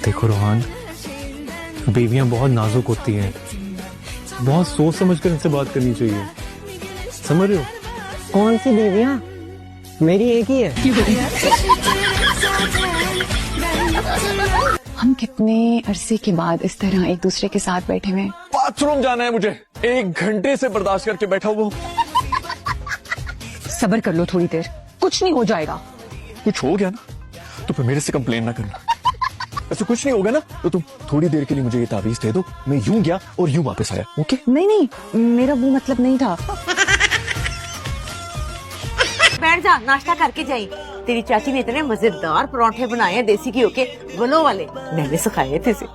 देखो रोहान, बीवियां बहुत नाजुक होती हैं, बहुत सोच समझ कर इनसे बात करनी चाहिए, समझ रहे हो? कौन सी बीवियां? मेरी एक ही है। हम कितने अरसे के बाद इस तरह एक दूसरे के साथ बैठे हुए। बाथरूम जाना है मुझे, 1 घंटे से बर्दाश्त करके बैठा हुआ हूँ। सब्र कर लो थोड़ी देर, कुछ नहीं हो जाएगा। कुछ हो गया ना तो फिर मेरे से कंप्लेन ना करना। ऐसे कुछ नहीं होगा ना तो तुम थोड़ी देर के लिए मुझे ये तावीज दे दो, मैं यूं गया और यूं वापस आया। ओके? नहीं नहीं, मेरा वो मतलब नहीं था। बैठ जा, नाश्ता करके जाई। तेरी चाची ने इतने मजेदार परांठे बनाए हैं देसी घी के, वनों वाले, मैंने सिखाए थे इसे।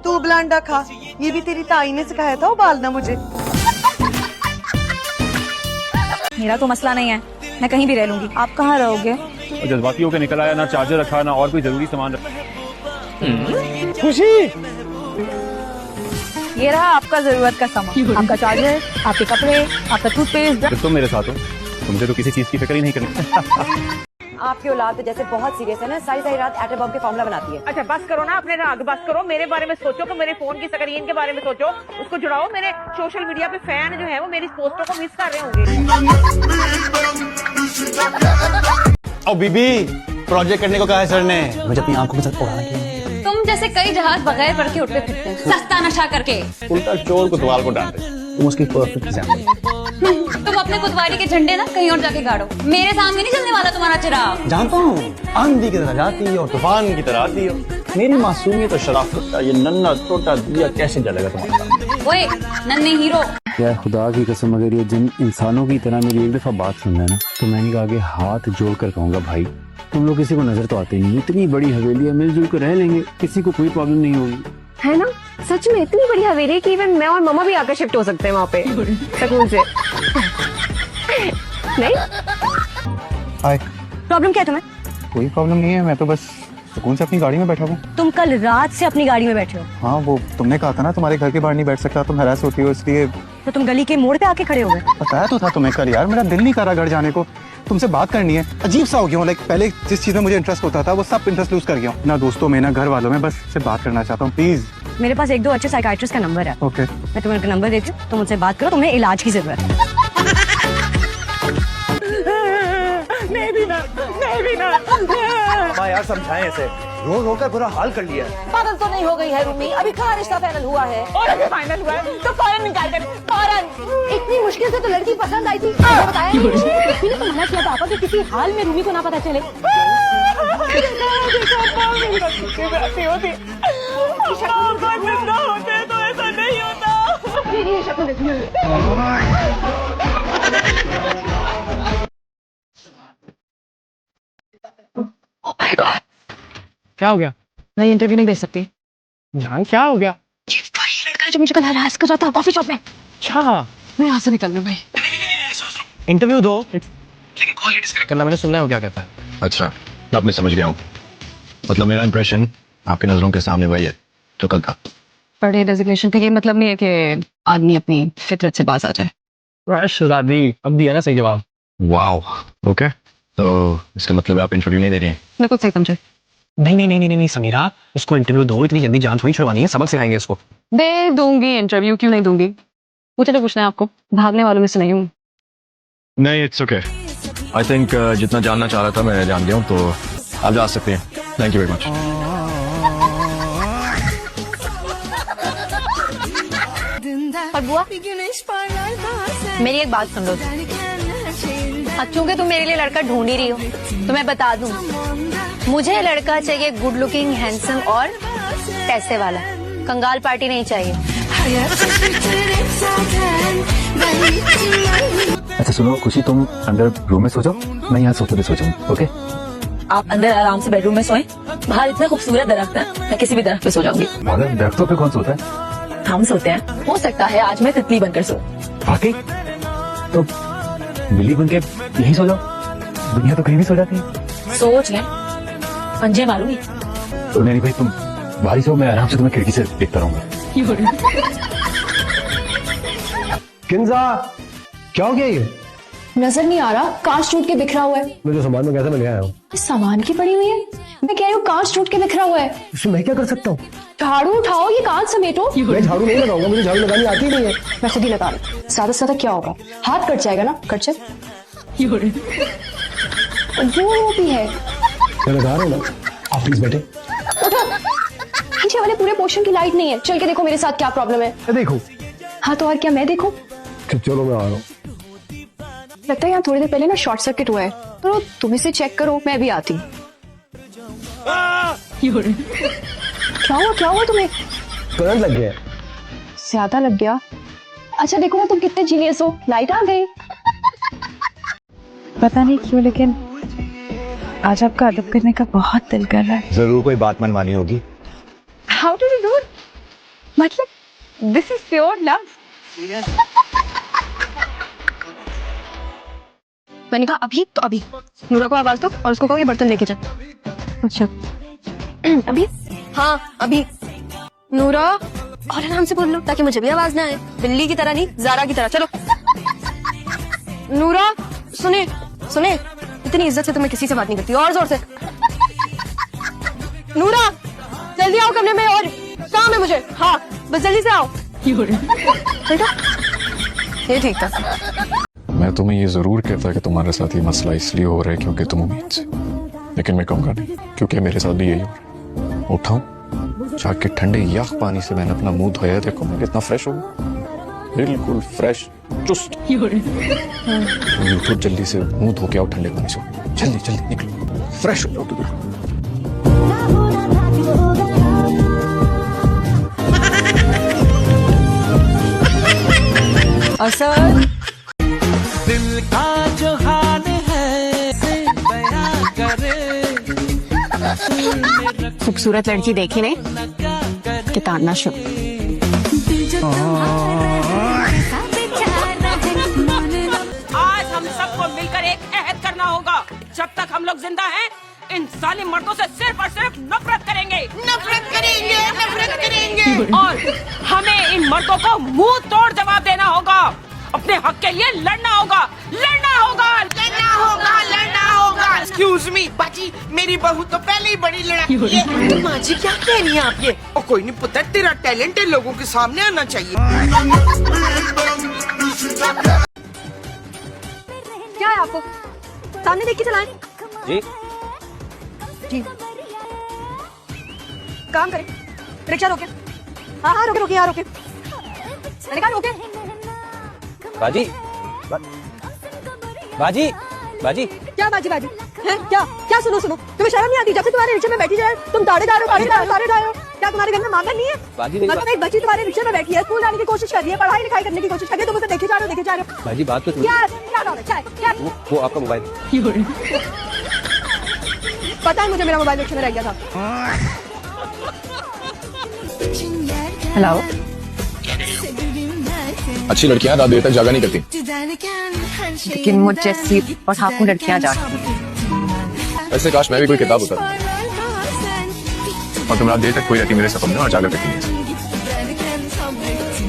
तू उबला अंडा खा, ये भी तेरी ताई ने सिखाया था उबालना मुझे। मेरा तो मसला नहीं है, मैं कहीं भी रह लूंगी। आप कहाँ रहोगे? जज्बाती होकर निकल आया, ना चार्जर रखा ना और कोई जरूरी सामान रखा। खुशी, ये रहा आपका जरूरत का सामान, आपका चार्जर, आपके कपड़े, आपका टूथपेस्ट। तुम मेरे साथ हो, तुमसे तो किसी चीज की फिक्र ही नहीं करनी। आपकी औलाद तो जैसे बहुत सीरियस है ना, सारी सारी रात एटम बम के फॉर्मूला बनाती है। अच्छा बस करो ना, अपने राग बस करो। मेरे बारे में सोचो कि मेरे फोन की स्क्रीन के बारे में सोचो, उसको जुड़ाओ। मेरे सोशल मीडिया पे फैन जो है वो मेरी पोस्टों को मिस कर रहे होंगे। और बीबी, प्रोजेक्ट करने को कहा है सर ने, मुझे अपनी आंखों के साथ उड़ाना क्यों? तुम जैसे कई जहाज बगैर पढ़ के उठते फिरते हैं, सस्ता नशा करके। उल्टा चोर कोतवाल को डांटे, तुम उसकी परफेक्ट एग्जाम्पल। तुम अपने कुतवाली के झंडे ना कहीं और जाके गाड़ो, मेरे सामने नहीं चलने वाला तुम्हारा चिराग। जानता हूँ, आंधी की तरह जाती है और तूफान की तरह आती है। मेरी मासूमियत और शराफत का ये नन्हा छोटा दिया कैसे जलेगा तुम्हारे सामने? ओए नन्हे हीरो, यार खुदा की कसम, अगर ये जिन इंसानों की तरह मेरी एक दफा बात सुन लेना तो मैं इनके आगे हाथ जोड़ कर कहूंगा, भाई तुम लोग किसी को नजर तो आते नहीं, इतनी बड़ी हवेली है, मिलजुल कर रह लेंगे, किसी को कोई प्रॉब्लम नहीं होगी। है ना, सच में इतनी बड़ी हवेली है कि इवन मैं और मम्मा भी आकर शिफ्ट हो सकते हैं वहाँ पे सुकून से। नहीं हाय, प्रॉब्लम क्या है तुम्हें? कोई प्रॉब्लम नहीं है, मैं तो बस सुकून से अपनी गाड़ी में बैठा हूँ। तुम कल रात से अपनी गाड़ी में बैठे हो। हाँ, वो तुमने कहा था ना तुम्हारे घर के बाहर नहीं बैठ सकता, तुम हरास होती हो, इसलिए। तो तुम गली के मोड़ पे आके खड़े हो गए। बताया तो था तुम्हें कल यार, मेरा दिल नहीं कर रहा घर जाने को, तुमसे बात करनी है। अजीब सा हो गया हूँ, लाइक पहले जिस चीज में मुझे इंटरेस्ट होता था वो सब इंटरेस्ट लूज कर गया हूँ, ना दोस्तों में ना घर वालों में, बस से बात करना चाहता हूँ प्लीज। मेरे पास 1-2 अच्छे साइकाइट्रिस्ट का नंबर है। ओके, मैं तुम्हें उनका नंबर देती हूँ, तुम उनसे बात करो, तुम्हें इलाज की जरूरत है। यार समझाएं ऐसे, रो रो कर बुरा हाल कर लिया। पागल तो नहीं हो गई है रूमी? अभी कहाँ रिश्ता फाइनल हुआ है? और अगर फाइनल हुआ है तो फौरन निकाल कर, फौरन। इतनी मुश्किल से तो लड़की पसंद आई थी, बताया नहीं। किसी ने तो मना किया था आपा कि किसी हाल में रूमी को ना पता चले। होते तो ऐसा नहीं होता। क्या हो गया? मैं इंटरव्यू नहीं दे सकती। जान क्या हो गया? ये वही लड़का जो मुझे कल हरास कर रहा था कॉफी शॉप में। अच्छा, मैं यहाँ से निकल रही हूँ भाई। इंटरव्यू दो, लेकिन कॉल ही डिस्कनेक्ट करना, मैंने सुनना है वो क्या कहता है। अच्छा, अब मैं समझ गया हूँ, मतलब मेरा इंप्रेशन आपकी नजरों के सामने वही है जो कल था। बड़े रेजिग्नेशन का ये मतलब नहीं है कि आदमी अपनी फितरत से बाज आ जाए। शुरादी, अब दिया ना सही जवाब। वाओ, ओके, तो इसका मतलब आप इंटरव्यू नहीं दे रही हैं? मैं कुछ सही समझे। नहीं समीरा, उसको इंटरव्यू दो, इतनी जल्दी जान थोड़ी छुड़वानी है, सबक सिखाएंगे इसको। दे दूंगी इंटरव्यू, क्यों नहीं दूंगी? मुझे तो पूछना है आपको, भागने वालों में से नहीं हूँ। नहीं, इट्स ओके, आई थिंक जितना जानना चाह रहा था मैं जान गया हूँ, तो आप जा सकते हैं। Thank you very much. और बुआ, मेरी एक बात सुन लो। अब चूंकि तुम मेरे लिए लड़का ढूंढ ही रही हो तो मैं बता दूं, मुझे लड़का चाहिए गुड लुकिंग, हैंडसम और पैसे वाला, कंगाल पार्टी नहीं चाहिए। अच्छा सुनो खुशी, तुम अंदर रूम में सो जाओ, मैं यहाँ सोते पे सो जाऊँ। ओके, आप अंदर आराम से बेडरूम में सोएं, बाहर इतना खूबसूरत दरख्त है, मैं किसी भी दरख्त पे सो जाऊंगी। मगर दरख्तों पे कौन सोता है? हम सोते हैं, हो सकता है आज मैं तितली बनकर सो। वाकई? तो बिल्ली बन के यही सो जाओ, दुनिया तो कहीं भी सो जाती है। सोच लें, पंजे मारूंगी। तो नहीं भाई, तुम बाहर सो, मैं आराम से तुम्हें खिड़की से देखता रहूंगा। किंजा, क्या हो गया ये? नजर नहीं आ रहा, कांच टूट के बिखरा हुआ है। मुझे सामान में कैसे मिल गया है? सामान की पड़ी हुई है, मैं कह रही हूँ कांच टूट के बिखरा हुआ है। इसमें मैं क्या कर सकता हूँ? झाड़ू उठाओ, ये कांच समेटो। मैं झाड़ू नहीं लगाऊंगा, मुझे झाड़ू लगानी आती नहीं है। मैं खुद ही लगा रही हूँ। ज्यादा से ज्यादा क्या होगा, हाथ कट जाएगा ना, कट जाए। वो भी है, मैं लगा रहा हूँ ना, आप प्लीज बैठे। पीछे वाले पूरे पोर्शन की लाइट नहीं है, चल के देखो मेरे साथ क्या प्रॉब्लम है। मैं देखूं? हाँ तो और क्या, मैं देखूं? चलो मैं आ रहा हूँ। लगता है यहाँ थोड़ी देर पहले ना शॉर्ट सर्किट हुआ है, तो तुम इसे चेक करो, मैं भी आती हूँ। क्या हुआ तुम्हें? करंट लग गया है। ज्यादा लग गया? अच्छा देखो ना तुम कितने जीनियस हो, लाइट आ गई। पता नहीं क्यों लेकिन आज आपका अदब करने का बहुत दिल कर रहा है। जरूर कोई बात मनवानी होगी। How do you do? मतलब दिस इज प्योर लव। मैंने कहा अभी तो अभी नूरा को आवाज दो और उसको कहो ये बर्तन लेके जा। अच्छा अभी? हाँ अभी। नूरा और आराम से बोल लो ताकि मुझे भी आवाज ना आए, बिल्ली की तरह नहीं, ज़ारा की तरह। चलो नूरा, सुने सुने, इतनी इज्जत से तो मैं किसी से बात नहीं करती, और जोर से। नूरा जल्दी आओ कमरे में, और काम है मुझे। हाँ बस जल्दी से आओ। बेटा ये ठीक था। मैं तुम्हें ये जरूर कहता कि तुम्हारे साथ ये मसला इसलिए हो रहा है क्योंकि तुम उम्मीद से, लेकिन मैं कहूँगा नहीं, क्योंकि मेरे साथ भी यही हो रहा है। उठाऊं जाके ठंडे यख पानी से मैंने अपना मुंह धोया, देखो मैं कितना फ्रेश हूँ, बिल्कुल फ्रेश चुस्त। उठो जल्दी से, मुंह धो के आओ ठंडे पानी से, जल्दी जल्दी निकलो, फ्रेश हो जाओ। तो असर दिल का जो हाल है से बयां करे। खूबसूरत लड़की देखी नहीं कि ताड़ना शुरू। आज हम सबको मिलकर एक अहद करना होगा, जब तक हम लोग जिंदा हैं इन जालिम मर्दों से सिर्फ और सिर्फ नफरत करेंगे, नफरत करेंगे, नफरत करेंगे। और हमें इन मर्दों को मुंह तोड़ जवाब देना होगा, अपने हक के लिए लड़ना होगा, लड़ना होगा, लड़ना होगा, लड़ना होगा। एक्सक्यूज मी बाजी, मेरी बहू तो पहले ही बड़ी लड़ाई है। माँ जी क्या कह रही हैं आप ये? और कोई नहीं पुत्र, तेरा टैलेंट है लोगों के सामने आना चाहिए। क्या है आपको, सामने देख के चलाएं। जी जी काम करें, रिक्शा रोके। हाँ हाँ रोके रोके, यहाँ रोके, मैंने कहा रोके। बाजी बाजी बाजी क्या बाजी बाजी है? क्या क्या? सुनो सुनो, तुम्हें शर्म नहीं आती? जब से तुम्हारे रिक्शे में बैठी जाए तुम ताड़े जा रहे हो। क्या तुम्हारे घर में मांगन नहीं है? मतलब एक बच्ची तुम्हारे रिक्शे में बैठी है, स्कूल जाने की कोशिश कर रही है, पढ़ाई लिखाई करने की कोशिश कर रही है, तुम उसे देखे जा रहे हो। बाजी बात तो क्या वो आपका मोबाइल। पता है मुझे, मेरा मोबाइल रिक्शे में रह गया था। हेलो, अच्छी लड़कियां रात देर तक जागा नहीं करती, लेकिन मुझ जैसी और आपको लड़कियां जाती। ऐसे काश मैं भी कोई किताब होता और तुम रात देर तक कोई रहती मेरे सपने में और जागा करती।